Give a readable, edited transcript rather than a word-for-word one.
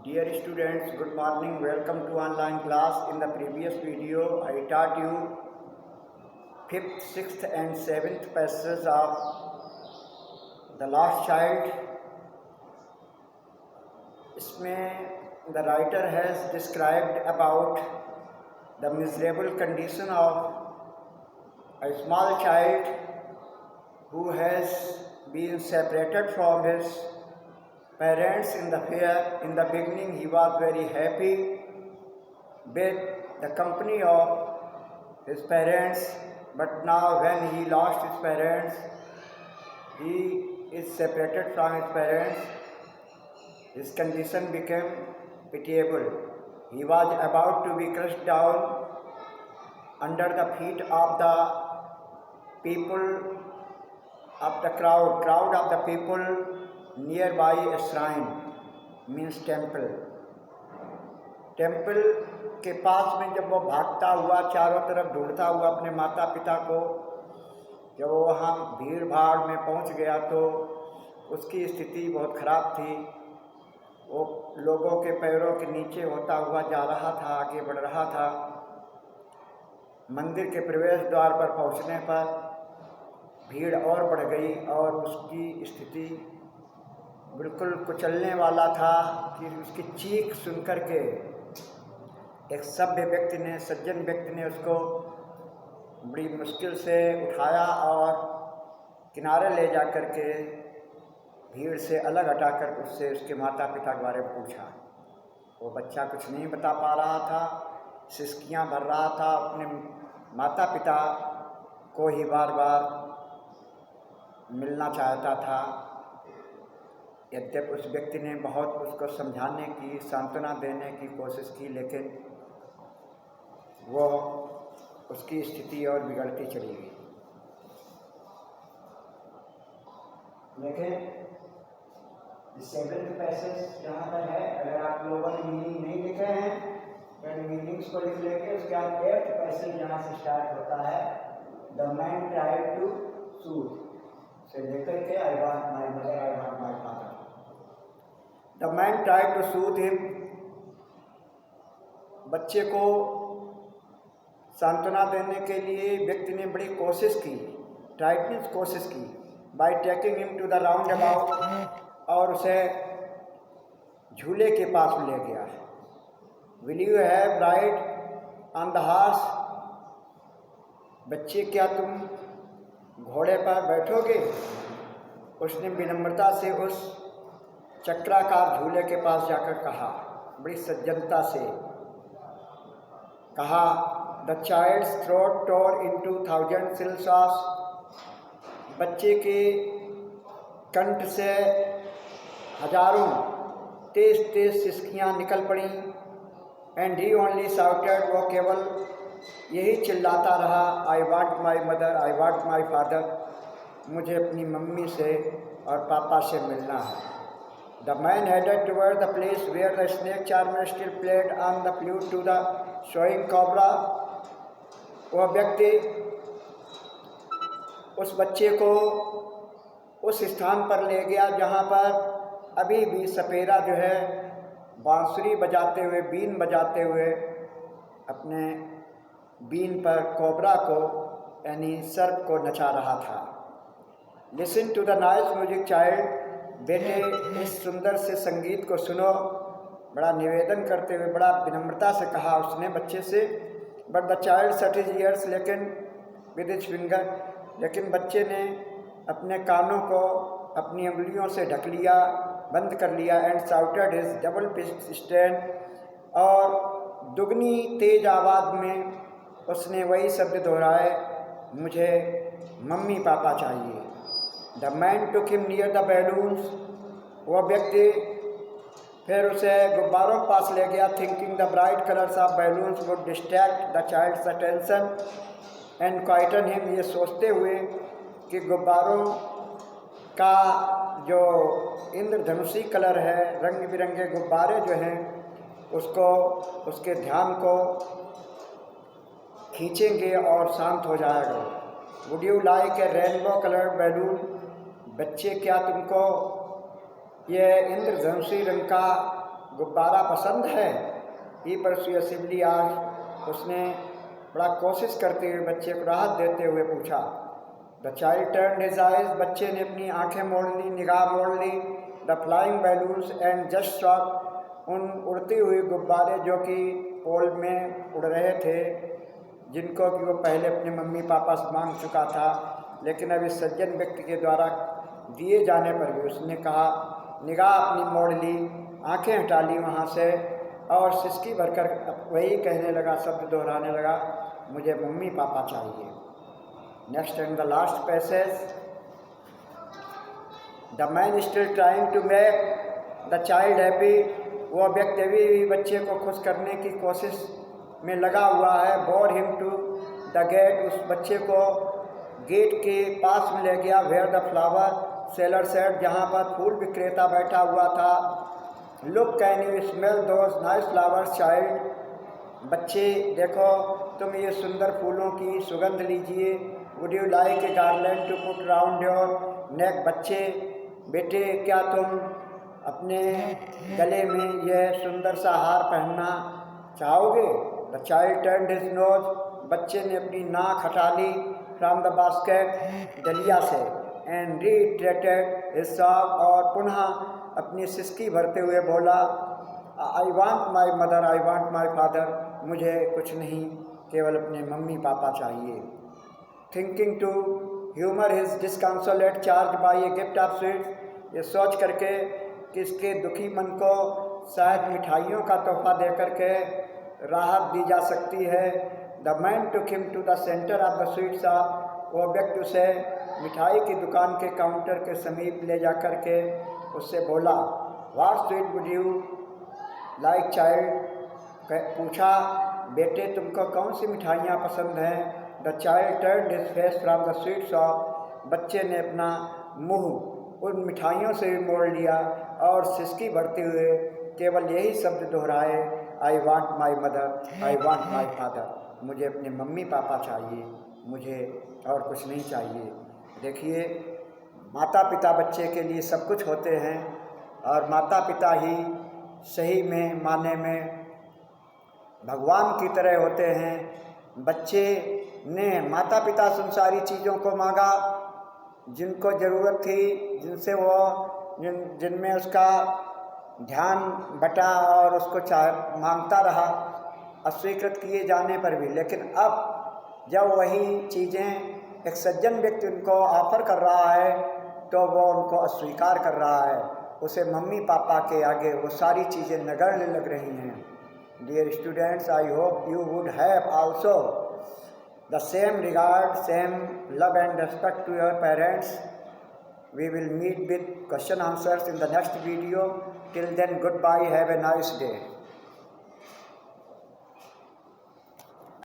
Dear students, good morning. Welcome to online class. In the previous video, I taught you 5th, 6th and 7th passages of The Lost Child. इसमें the writer has described about the miserable condition of a small child who has been separated from his parents in the fair. In the beginning, he was very happy with the company of his parents, but now when he lost his parents, he is separated from his parents. His condition became pitiable. He was about to be crushed down under the feet of the people of the crowd of the people nearby a shrine, means temple के पास में जब वो भागता हुआ चारों तरफ ढूंढता हुआ अपने माता पिता को, जब वो वहाँ भीड़ भाड़ में पहुँच गया तो उसकी स्थिति बहुत ख़राब थी। वो लोगों के पैरों के नीचे होता हुआ जा रहा था, आगे बढ़ रहा था। मंदिर के प्रवेश द्वार पर पहुँचने पर भीड़ और बढ़ गई और उसकी स्थिति बिल्कुल कुचलने वाला था कि उसकी चीख सुनकर के एक सभ्य व्यक्ति ने, सज्जन व्यक्ति ने उसको बड़ी मुश्किल से उठाया और किनारे ले जा कर के भीड़ से अलग हटाकर उससे उसके माता पिता के बारे में पूछा। वो बच्चा कुछ नहीं बता पा रहा था, सिसकियाँ भर रहा था, अपने माता पिता को ही बार बार मिलना चाहता था। यद्यपि उस व्यक्ति ने बहुत उसको समझाने की, सांत्वना देने की कोशिश की, लेकिन वो उसकी स्थिति और बिगड़ती चली गई। लेकिन सेवेंथ पैसेज जहाँ पर है, अगर आप लोगों ने मीनिंग नहीं लिखे हैं तो मीनिंग्स को लिख लेंगे। उसके बाद 8th पैसेज जहाँ से स्टार्ट होता है, the man tried to soothe से लेकर के I want my mother, I want my father. The man tried to soothe him, बच्चे को सांत्वना देने के लिए व्यक्ति ने बड़ी कोशिश की, ट्राइड मीन्स कोशिश की, by taking him to the roundabout, और उसे झूले के पास ले गया। Will you have ride on the horse, बच्चे क्या तुम घोड़े पर बैठोगे? उसने विनम्रता से उस चक्राकार झूले के पास जाकर कहा, बड़ी सज्जनता से कहा। The child's throat tore into 1000 सिलसास, बच्चे के कंठ से हजारों तेज तेज सिसकियाँ निकल पड़ी। एंड ही ओनली शाउटेड, वो केवल यही चिल्लाता रहा, I want my mother, I want my father, मुझे अपनी मम्मी से और पापा से मिलना है। The man headed toward the place where the snake charmer still played on the flute to the showing cobra, वह व्यक्ति उस बच्चे को उस स्थान पर ले गया जहाँ पर अभी भी सपेरा जो है बांसुरी बजाते हुए, बीन बजाते हुए अपने बीन पर कोबरा को यानी सर्प को नचा रहा था। Listen to the nice music child, बेटे इस सुंदर से संगीत को सुनो, बड़ा निवेदन करते हुए, बड़ा विनम्रता से कहा उसने बच्चे से। But the child shut his years, लेकिन विद हिज फिंगर, लेकिन बच्चे ने अपने कानों को अपनी उंगलियों से ढक लिया, बंद कर लिया। And shouted his double pitched strain, और दुगनी तेज आवाज़ में उसने वही शब्द दोहराए, मुझे मम्मी पापा चाहिए। The man took him near the balloons, वह व्यक्ति फिर उसे गुब्बारों के पास ले गया। Thinking the bright colours of balloons would distract the child's attention and quieten him, ये सोचते हुए कि गुब्बारों का जो इंद्रधनुषी कलर है, रंग बिरंगे गुब्बारे जो हैं, उसको उसके ध्यान को खींचेंगे और शांत हो जाएगा। Would you like A rainbow coloured balloon, बच्चे क्या तुमको ये इंद्रधनुषी रंग का गुब्बारा पसंद है? ही परसुएसिवली आस्क्ड, उसने बड़ा कोशिश करते हुए बच्चे को राहत देते हुए पूछा। The child turned his eyes, बच्चे ने अपनी आंखें मोड़ ली, निगाह मोड़ ली। The flying balloons and just shot, उन उड़ती हुई गुब्बारे जो कि पोल में उड़ रहे थे, जिनको कि वो पहले अपने मम्मी पापा से मांग चुका था, लेकिन अब इस सज्जन व्यक्ति के द्वारा दिए जाने पर भी उसने कहा, निगाह अपनी मोड़ ली, आंखें हटा ली वहाँ से और सिसकी भरकर वही कहने लगा, शब्द दोहराने लगा, मुझे मम्मी पापा चाहिए। Next and the last passage, the man still trying to make the child happy, वो व्यक्ति भी बच्चे को खुश करने की कोशिश में लगा हुआ है। Bore him to the gate, उस बच्चे को गेट के पास में ले गया। Where the flower seller said, जहाँ पर फूल विक्रेता बैठा हुआ था। Look can you smell those nice flowers child, बच्चे देखो तुम ये सुंदर फूलों की सुगंध लीजिए। Would you like a garland to put round your neck, बच्चे बेटे क्या तुम अपने गले में यह सुंदर सा हार पहनना चाहोगे? The child turned his nose, बच्चे ने अपनी नाक हटा ली फ्रॉम द बास्केट, डलिया से, एंड रिट्रेटेड हिज सॉब, और पुनः अपनी सिसकी भरते हुए बोला, I want my mother, I want my father, मुझे कुछ नहीं, केवल अपने मम्मी पापा चाहिए। Thinking to humour his disconsolate charge by a gift of sweets, ये सोच करके कि इसके दुखी मन को शायद मिठाइयों का तोहफा दे करके राहत दी जा सकती है। The man took him to the centre of the sweet shop, वो व्यक्ति उसे मिठाई की दुकान के काउंटर के समीप ले जा कर के उससे बोला, what sweet would you like child, पूछा बेटे तुमको कौन सी मिठाइयाँ पसंद हैं। The child turned his face from the sweet shop, बच्चे ने अपना मुंह उन मिठाइयों से भी मोड़ लिया और सिसकी भरते हुए केवल यही शब्द दोहराए, आई want my mother, I want my father, मुझे अपने मम्मी पापा चाहिए, मुझे और कुछ नहीं चाहिए। देखिए, माता पिता बच्चे के लिए सब कुछ होते हैं और माता पिता ही सही में माने में भगवान की तरह होते हैं। बच्चे ने माता पिता से उन सारी चीज़ों को मांगा जिनको ज़रूरत थी, जिनसे वो जिनमें उसका ध्यान बटा और उसको मांगता रहा अस्वीकृत किए जाने पर भी। लेकिन अब जब वही चीज़ें एक सज्जन व्यक्ति उनको ऑफर कर रहा है तो वो उनको अस्वीकार कर रहा है, उसे मम्मी पापा के आगे वो सारी चीज़ें नगण्य लग रही हैं। Dear students, I hope you would have also the same regard, same love and respect to your parents. We will meet with question answers in the next video. Till then, goodbye, have a nice day.